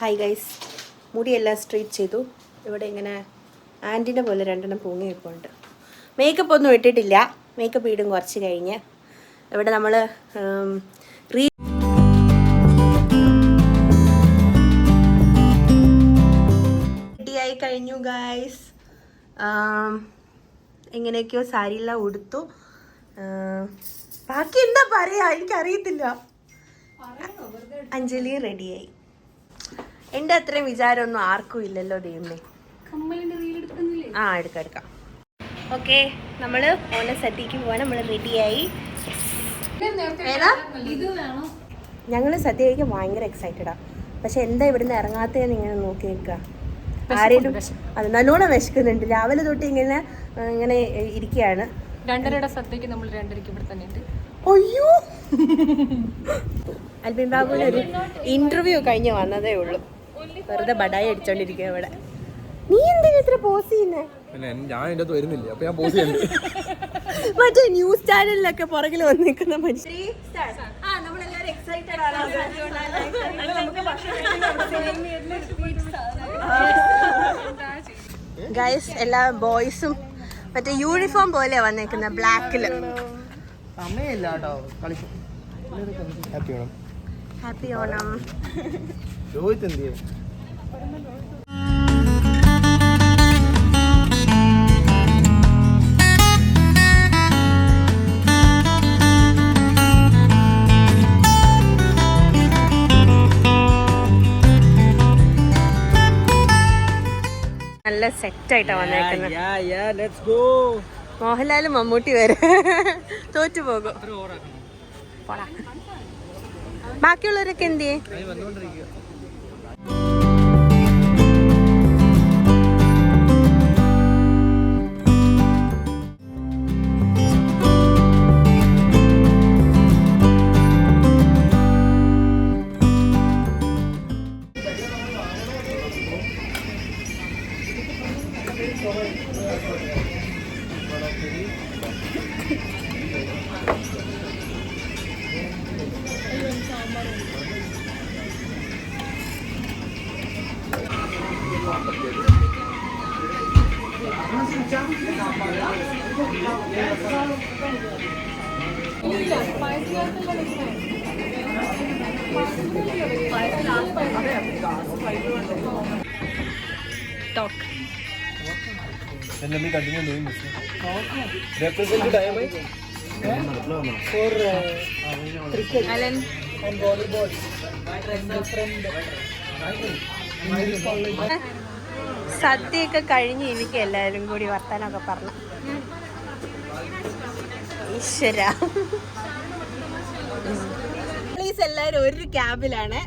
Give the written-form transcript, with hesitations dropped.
Hi guys, മുടിയെല്ലാം straight ചെയ്തു. ഇവിടെ ഇങ്ങനെ ആൻറ്റിൻ്റെ പോലെ രണ്ടെണ്ണം പൊങ്ങി നിൽപ്പുണ്ട്. മേക്കപ്പ് ഒന്നും ഇട്ടിട്ടില്ല, മേക്കപ്പ് ഇടും കുറച്ച് കഴിഞ്ഞ്. ഇവിടെ നമ്മൾ റെഡിയായി കഴിഞ്ഞു ഗൈസ്. എങ്ങനെയൊക്കെയോ സാരിയെല്ലാം ഉടുത്തു. ബാക്കി എന്താ പറയാ, എനിക്കറിയത്തില്ല. അഞ്ജലി റെഡിയായി. എൻ്റെ അത്രയും വിചാരമൊന്നും ആർക്കും ഇല്ലല്ലോ ദൈവമേ. ആ എടുക്കാം. ഓക്കെ, നമ്മൾ ഓണ സദ്യക്ക് പോകാൻ നമ്മൾ റെഡിയായി. ഞങ്ങൾ സദ്യ കഴിക്കാൻ ഭയങ്കര എക്സൈറ്റഡാ. പക്ഷെ എന്താ ഇവിടുന്ന് ഇറങ്ങാത്തതെന്ന് ഇങ്ങനെ നോക്കി നിൽക്കുക. ആരെങ്കിലും അത് നല്ലോണം വിശക്കുന്നുണ്ട്. രാവിലെ തൊട്ട് ഇങ്ങനെ ഇരിക്കുകയാണ്. 2:30 സദ്യക്ക് നമ്മൾ 2:30 ഇവിടെ തന്നെ ഉണ്ട്. അയ്യോ, അൽബിൻ ബാബുവിന് ഒരു ഇന്റർവ്യൂ കഴിഞ്ഞ് വന്നതേ ഉള്ളൂ. വെറുതെ ബടായി അടിച്ചോണ്ടിരിക്കുക ഇവിടെ. നീ എന്തിനാ ഇത്ര പോസ് ചെയ്യുന്നേ? മറ്റേ ന്യൂസ് ചാനലിലൊക്കെ പുറകിൽ വന്നിരിക്കുന്ന മനുഷ്യൻ. ഗൈസ്, എല്ലാ ബോയ്സും മറ്റേ യൂണിഫോം പോലെ വന്നേക്കുന്ന ബ്ലാക്കില്. ഹാപ്പി ഓണം. നല്ല സെറ്റായിട്ടാ വന്നേക്കുന്നത്. മോഹൻലാലും മമ്മൂട്ടി വരെ തോറ്റു പോകും. ബാക്കിയുള്ളവരൊക്കെ എന്ത് ചെയ്യും? Talk. Then let me continue doing this. Represent the diamond for cricket. Alan And volleyball. സദ്യയൊക്കെ കഴിഞ്ഞ് എനിക്ക് എല്ലാവരും കൂടി വർത്താനൊക്കെ പറഞ്ഞു. ഈശ്വര, പ്ലീസ് എല്ലാവരും ഒരു ക്യാബിലാണ്.